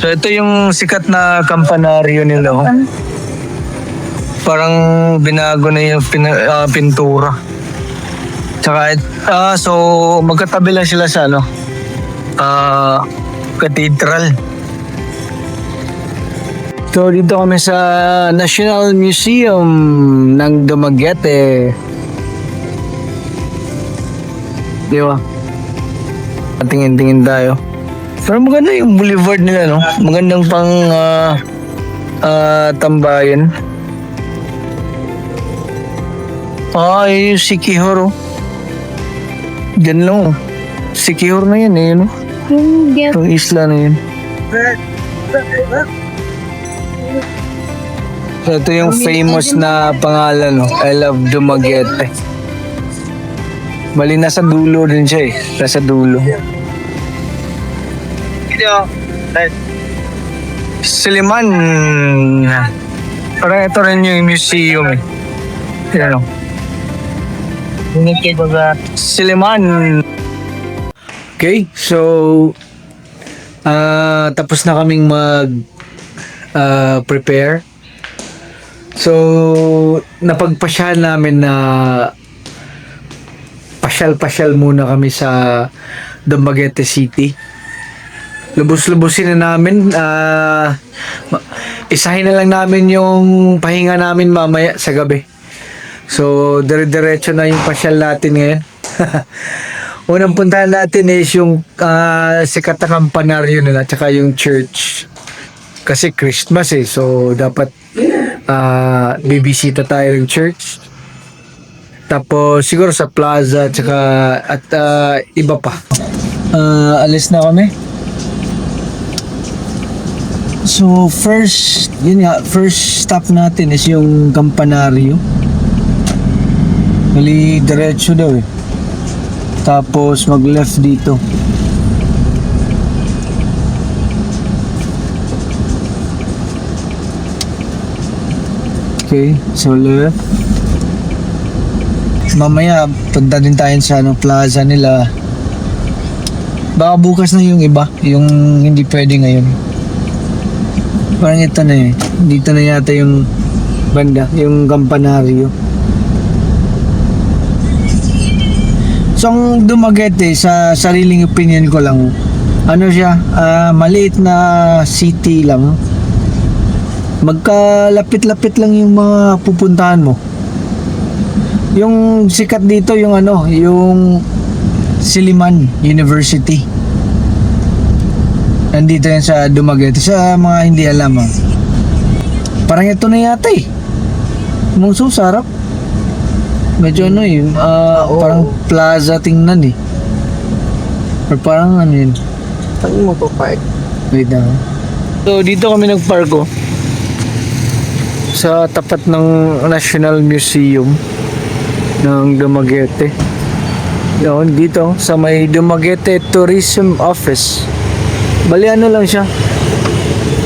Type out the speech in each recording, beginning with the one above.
So ito yung sikat na kampanaryo nila. Oh. Parang binago na yung pintura. Tsaka, so magkatabi lang sila sa cathedral. So dito kami sa National Museum ng Dumaguete. Di ba? Tingin-tingin tayo. Pero maganda yung boulevard nila, no? Magandang pang tambayan. Yung Siquijor, oh. Diyan lang, oh. Siquijor na yan, eh, no? Yung isla na yun. So, ito yung famous na pangalan, no? I love Dumaguete. Bali, nasa dulo din siya, eh. Nasa dulo. Siliman. Parang ito rin yung museum, eh. Yan, no? Siliman. Okay, so tapos na kaming prepare. So napagpasyahan namin na pasyal-pasyal muna kami sa Dumaguete City. Lubos-lubusin na namin. Isahin na lang namin yung pahinga namin mamaya sa gabi. So, dire-diretso na yung pasyal natin ngayon. Unang puntahan natin is yung sikat na kampanaryo nila tsaka yung church. Kasi Christmas, eh. So, dapat bibisita tayo ng church. Tapos, siguro sa plaza tsaka at iba pa. Alis na kami. So, first stop natin is yung kampanaryo. Mali diretso daw, eh. Tapos mag left dito. Okay, so left. Mamaya punta din tayo sa plaza nila. Baka bukas na yung iba, yung hindi pwede ngayon. Parang ito na, eh. Dito na yata yung banda, yung kampanaryo. So, ang Dumaguete, sa sariling opinion ko lang, siya, maliit na city lang. Magkalapit-lapit lang yung mga pupuntahan mo. Yung sikat dito, yung yung Siliman University. Nandito yan sa Dumaguete. Sa mga hindi alam, parang ito na yata, eh. Mungso, sarap. Medyo parang plaza tingnan, eh. Or parang yun. Saan mo to park? Wait na. So dito kami nagpark, oh. Sa tapat ng National Museum ng Dumaguete. Yun, dito sa may Dumaguete Tourism Office. Bali lang siya.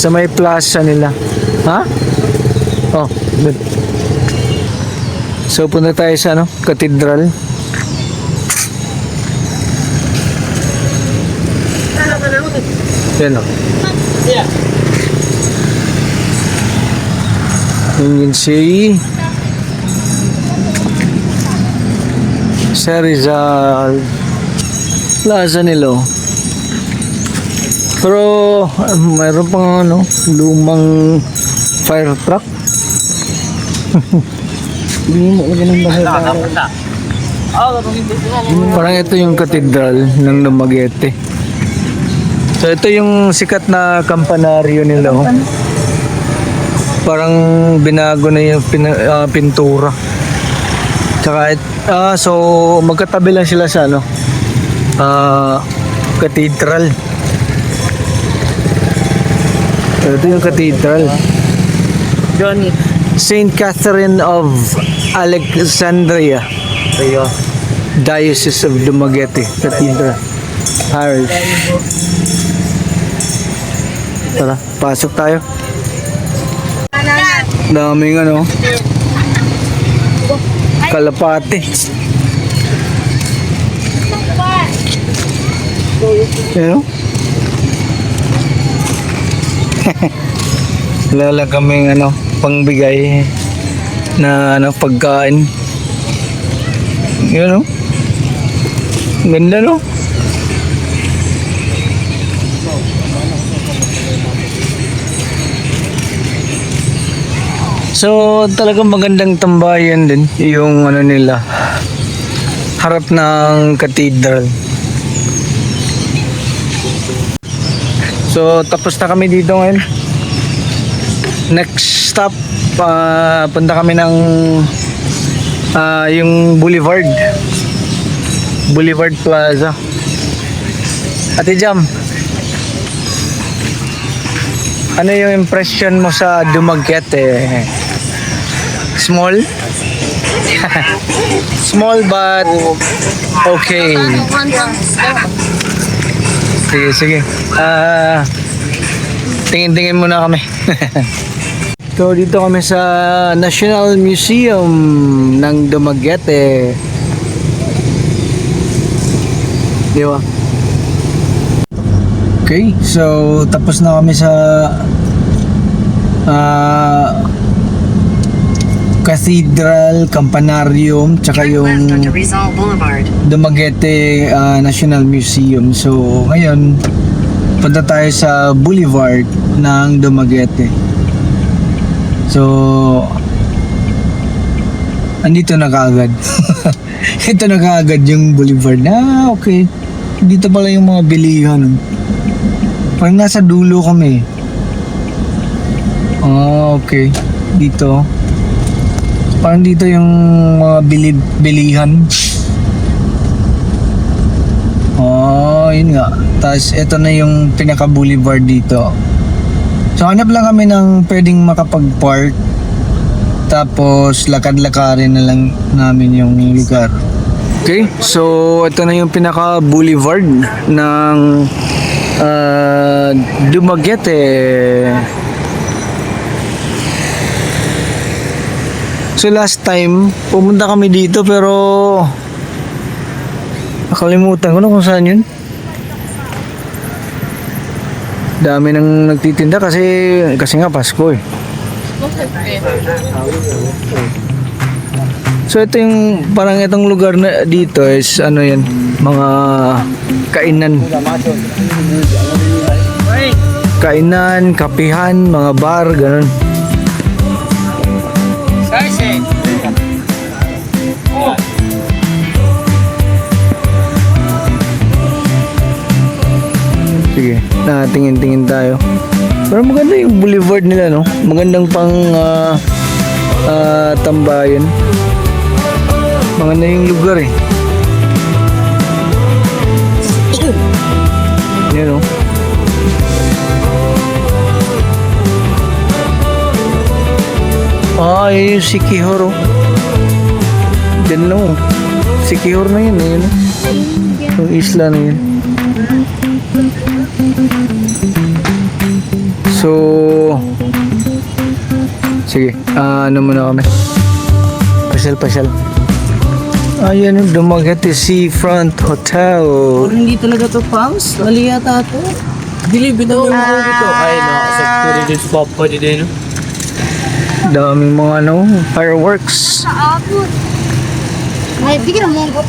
Sa may plaza nila. Ha? Oh, good. So punta tayo sa cathedral. Yan, oh. You can see sa Rizal plaza nila, oh. Pero mayroon pang lumang fire truck. Hindi mo lagyan ng bahay. Parang ito yung cathedral ng Dumaguete. So ito yung sikat na kampanaryo nila, oh. Parang binago na yung pintura. Tsaka so magkatabi lang sila sa cathedral. So ito yung cathedral. Johnny. Saint Catherine of Alexandria, Diocese of Dumaguete Cathedral Parish. Tara, pasok tayo. Daming kalapate. Ayan. Wala lang kaming pangbigay na pagkain. Yun, no? Ganda, no? So, talagang magandang tambayan din yung nila, harap ng cathedral. So, tapos na kami dito ngayon. Next stop, punta kami ng yung Boulevard Plaza. Ate Jam, ano yung impression mo sa Dumaguete? Small? Small but okay. Sige. Tingin-tingin muna kami. So, dito kami sa National Museum ng Dumaguete. Di ba? Okay, so tapos na kami sa Cathedral, Campanarium, tsaka yung Dumaguete National Museum. So, ngayon, punta tayo sa Boulevard ng Dumaguete. So, andito na kaagad. Ito na kaagad yung Boulevard. Okay. Dito pala yung mga bilihan. Parang nasa dulo kami. Okay. Dito. Parang dito yung mga bilihan. Yun nga. Tapos ito na yung pinaka-boulevard dito. So hanap lang kami ng pwedeng makapag-park. Tapos lakad-lakarin na lang namin yung lugar. Okay, so ito na yung pinaka-boulevard ng Dumaguete. So last time, pumunta kami dito pero nakalimutan ko na kung saan yun. Dami nang nagtitinda kasi nga Pasko eh. So ito yung parang itong lugar na dito is yan, mga kainan, kapihan, mga bar, ganun. Sige, tingin-tingin tayo. Pero maganda yung boulevard nila, no? Magandang pang tambayan. Maganda yung lugar eh. Yan, no? Yun yung Siquijor, oh. Diyan lang, oh. Siquijor na yun, eh. Yung isla na yun. So, sige, muna kami. Pasyal. Ayan yung Dumaguete Seafront Hotel. Hindi talaga to, Pams. Mali yata to. Believe ito yung mga dito. Ay, nakasap ko rin yung spot ko din. Daming mga fireworks. Ay, bigyan mo ko.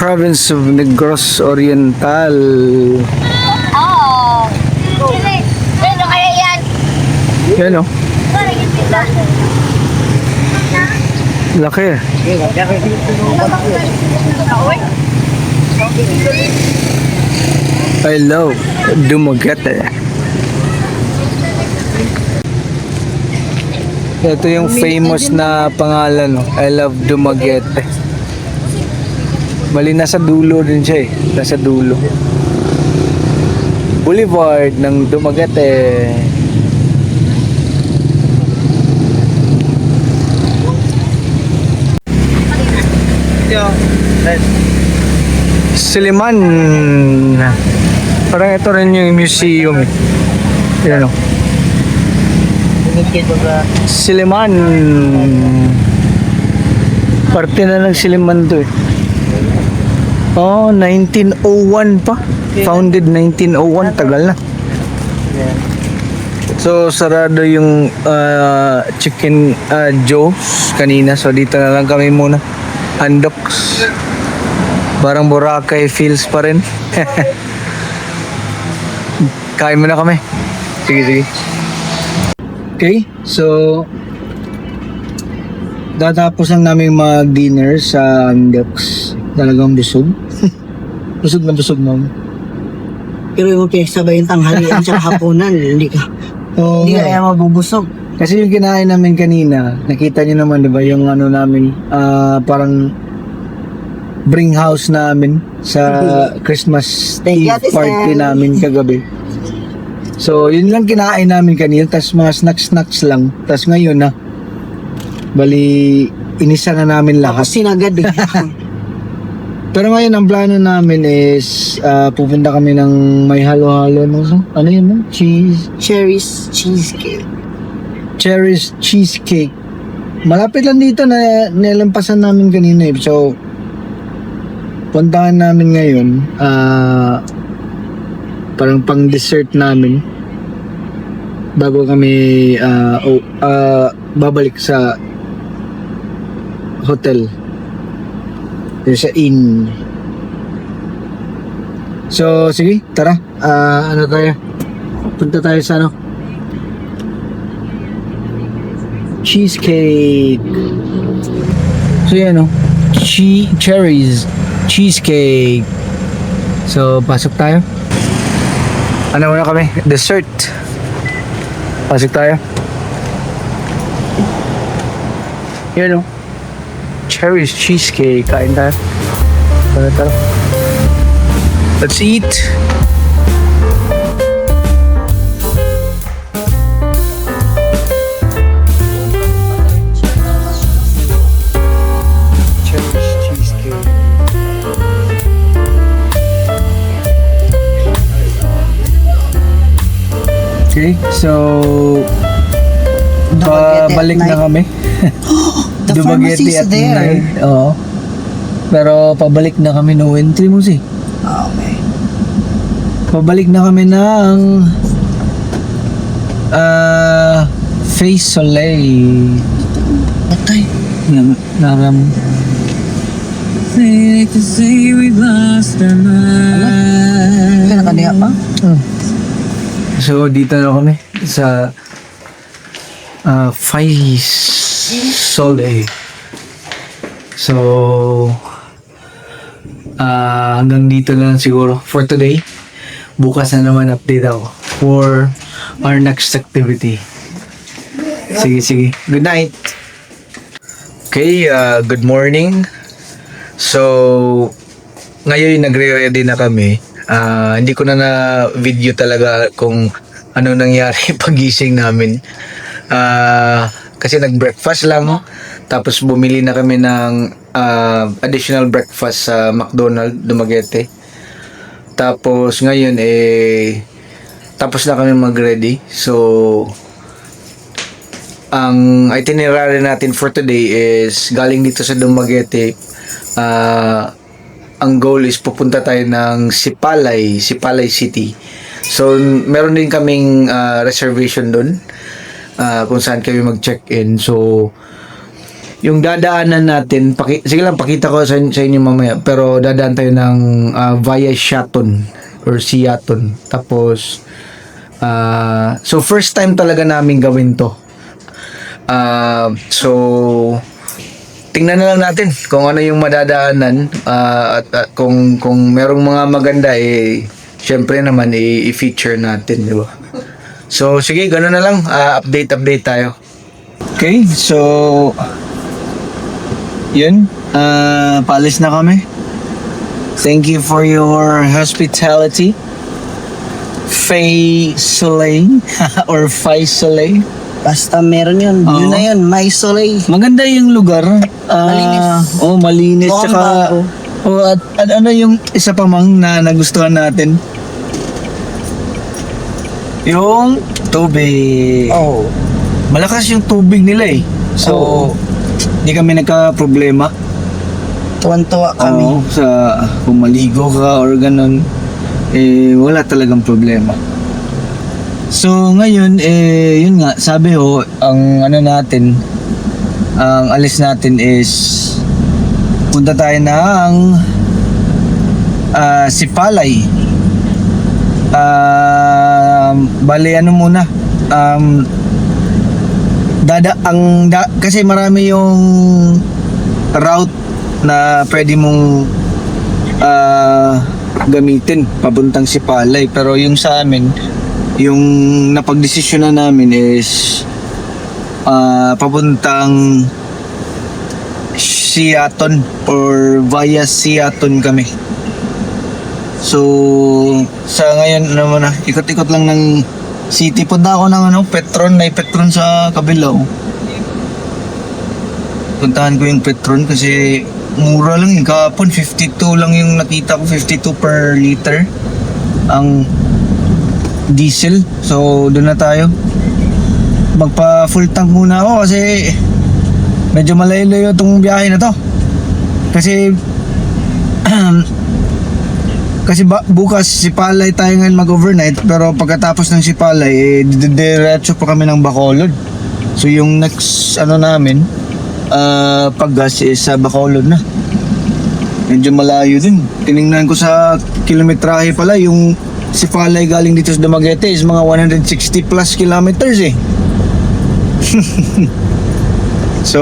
Province of Negros Oriental. Oo. Ano kaya yan? Yan, oh. Laki. I love Dumaguete. Ito yung famous na pangalan, no? I love Dumaguete. Bali, nasa dulo din siya eh. Nasa dulo. Boulevard ng Dumaguete. Siliman. Parang ito rin yung museum eh. Yan, oh. Siliman. Parte na ng Siliman to eh. Oh, 1901 pa. Founded 1901, tagal na. So, sarado yung Chicken Joe's kanina. So, dito na lang kami muna. Andoks. Parang Boracay feels pa rin. Kain muna kami. Sige, sige. Okay, so tatapos lang namin mag-dinner sa Andoks. Talagang busog. Busog na busog, ma'am. Pero yung pinagsabay yung tanghalian sa hapunan, hindi ka Oo nga. kaya mabubusog. Kasi yung kinain namin kanina, nakita niyo naman 'di ba yung ano namin, parang bring house namin sa Christmas Thank you, Eve Ate party Sam. namin kagabi. So, yun lang kinain namin kanina, tas mga snacks lang. Tas ngayon na, bali, inisa na namin Tapos lahat. sinagad eh. Pero ngayon, ang plano namin is, pupunta kami ng may halo-halo. Ano yun? No? Cherries cheesecake. Cherries cheesecake. Malapit lang dito na nilampasan namin kanina eh. So, puntahan namin ngayon, parang pang dessert namin bago kami babalik sa hotel. Sa inn. So, sige, tara. Ano tayo? Punta tayo sa ano? Cheesecake. So, yan o. Cherries. Cheesecake. So, pasok tayo. Ano muna kami? Dessert. Pasok tayo. Yan o. Cherries cheesecake. Kain tayo. Tara. Let's eat. Cherries cheesecake. Okay, so pabalik na kami. The pharmacy is there. night. Oo. Pero pabalik na kami no entry mo si. Okay. Pabalik na kami ng Face Soleil. Patay. Naram. Kaya nakaniya pa? So dito na kami sa Face Soleil. So hanggang dito na lang siguro for today. Bukas na naman update ako for our next activity. Sige. Good night. Okay, good morning. So, ngayon nagre-ready na kami. Hindi ko na video talaga kung ano nangyari pagising namin. Kasi nag-breakfast lang. Tapos bumili na kami ng additional breakfast sa McDonald's Dumaguete. Tapos ngayon tapos na kami mag-ready. So, ang itinerary natin for today is galing dito sa Dumaguete. Ang goal is pupunta tayo ng Sipalay City. So, meron din kaming reservation doon kung saan kami mag-check-in. So, yung dadaanan natin, sige lang, pakita ko sa inyo mamaya. Pero dadaan tayo ng via Siaton or Siaton. Tapos, so first time talaga namin gawin to. So, tingnan na lang natin kung ano yung madadaanan at kung merong mga maganda syempre naman i-feature natin, di ba? So, sige, gano'n na lang. Update tayo. Okay, so yun. Paalis na kami. Thank you for your hospitality. Faye Soleil or Faye Soleil. Basta meron yun. Oo. Yun na yun. May soleil. Maganda yung lugar. Malinis. Oh, malinis. Mukhang Tsaka, bago. at ano yung isa pa mang na nagustuhan natin? Yung tubig. Oh. Malakas yung tubig nila eh. So, Oo. hindi kami nagka-problema. Tuwan-tuwa kami. Oo, sa kung maligo ka or ganun, wala talagang problema. So ngayon, yun nga, sabi ho, ang ano natin, ang alis natin is punta tayo ng Sipalay. Bali ano muna, kasi marami yung route na pwede mong gamitin papuntang Sipalay, pero yung sa amin, yung napagdesisyon na namin is papuntang Siaton or via Siaton kami. So sa ngayon naman ikot-ikot lang ng city. Punta ako ng Petron, may Petron sa Kabilaw. Puntahan ko yung Petron kasi mura lang. Kahapon 52 lang yung nakita ko, 52 per liter ang diesel. So doon na tayo. Magpa full tank muna ako kasi medyo malayo-layo itong biyahe na to. Kasi bukas Sipalay tayo ngayon mag-overnight, pero pagkatapos ng Sipalay diretso pa kami ng Bacolod. So yung next namin paggas is sa Bacolod na. Medyo malayo din. Tiningnan ko sa kilometrahe pala, yung Sipalay galing dito sa Dumaguete is mga 160 plus kilometers eh. So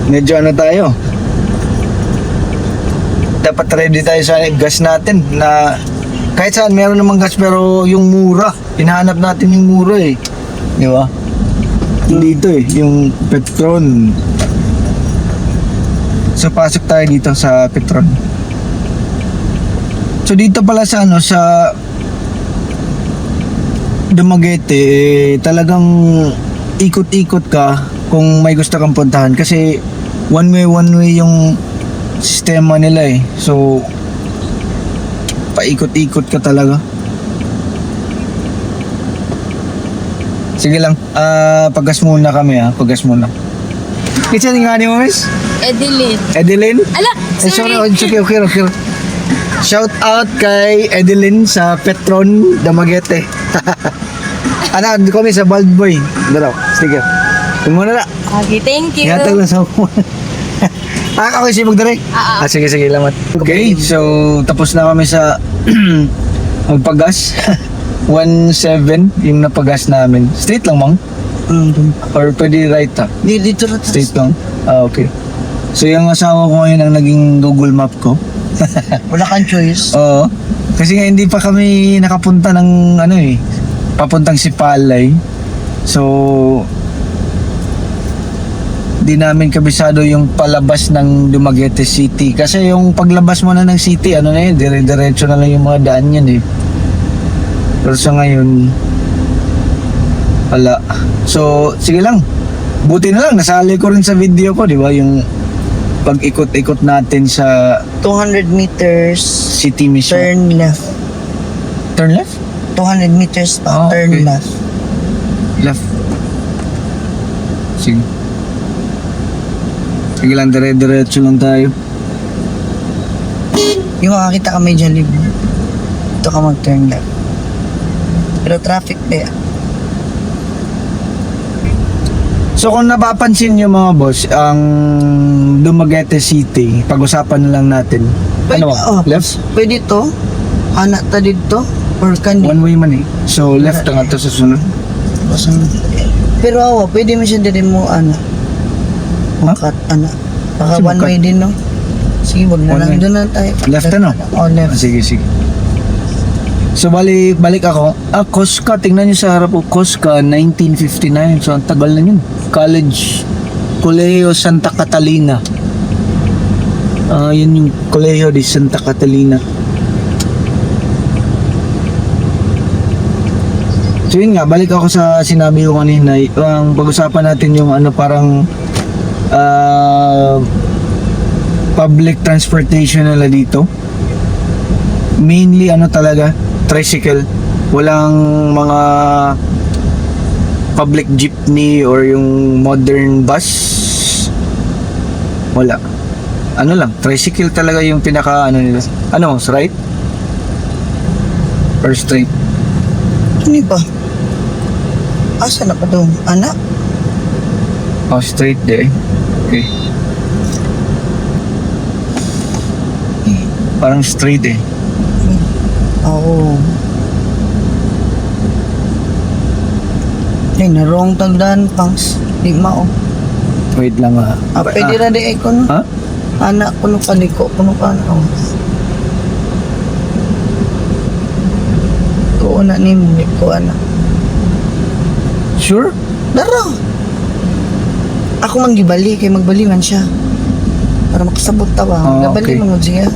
medyo tayo, dapat ready tayo sa gas natin, na kahit saan meron namang gas, pero yung mura, hinahanap natin yung mura eh, di ba? Dito yung Petron. So pasok tayo dito sa Petron. So dito pala sa sa Dumaguete, talagang ikot-ikot ka kung may gusto kang puntahan, kasi one way yung sistema nila eh. So paikot-ikot ka talaga. Sige lang, paggas muna kami paggas muna. Kitsa nga ni mo, miss? Edeline? Ala, Sorry, sorry. okay. Shout out kay Edeline sa Petron Dumaguete. Ano, kami sa Bald Boy. Dalaw, sige. Muna na. Okay, thank you. Ihatag lang sa ako. Ako si magdari. Sige, lamat. Okay, so tapos na kami sa magpagas. 1.7 yung napagas namin. Straight lang, mang? Or pwede right Dito na Straight lang? Okay. So yung asawa ko ngayon ang naging Google Map ko. Wala kang choice. Oo. Kasi nga hindi pa kami nakapunta ng papuntang Sipalay. So di namin kabisado yung palabas ng Dumaguete City. Kasi yung paglabas mo na ng city, dire-diretso na lang yung mga daan yan eh. Pero sa ngayon, wala. So, sige lang. Buti na lang, nasali ko rin sa video ko, di ba? Yung pag-ikot-ikot natin sa 200 meters, city mismo. turn left. Turn left? 200 meters pa, turn okay. left. Left. Sige. Sige lang, dire-diretso lang tayo. Yung makakita ka may Jollibee, ito ka mag-turn left. Pero traffic pa yan. So kung napapansin nyo mga boss, ang Dumaguete City, pag-usapan na lang natin. Left? Pwede to, anak ta dito, or kani. One way man eh. So left na nga to sa sunod. Pero pwede mo siya din mo, makat, baka Kasi one makat. way din, no? Sige, wag na One lang, way. doon na tayo. Left na, no? Left. Sige. So balik ako. Cosca, tingnan nyo sa harap ko. Cosca, 1959. So ang tagal na yun. Colegio Santa Catalina. Yun yung Colegio de Santa Catalina. So yun nga, balik ako sa sinabi ko kanina. Ang pag-usapan natin yung parang public transportation nila dito. Mainly talaga, tricycle. Walang mga public jeepney or yung modern bus. Wala. ano lang, tricycle talaga yung pinaka ano nila. Ano, right? Or straight? Ano ba? Asa na pa doon? Anak? Oh, straight de. Okay. Parang straight eh. Oo. Ay, narong tagdan, Pangs. Di mao. Wait lang ah. Pwede na di ko, no? Ha? Anak, kuno kaniko, kuno ka na. Oh. Ko na ni mo, ko anak. Sure? Daro. Ako man gibali, kay magbali man siya. Para makasabot ta ba? Oh, Gabali okay. man siya.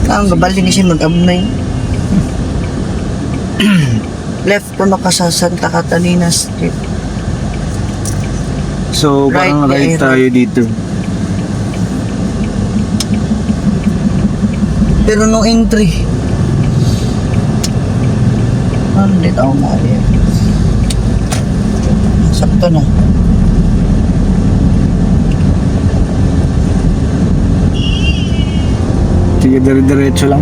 Ang gabali ni siya mag-abnay. Left ko na ka sa Santa Catalina Street. So, parang Right, right tayo dito. Pero no entry. Ano dito ako maaari? Sakto na. Sige, dire-diretso lang.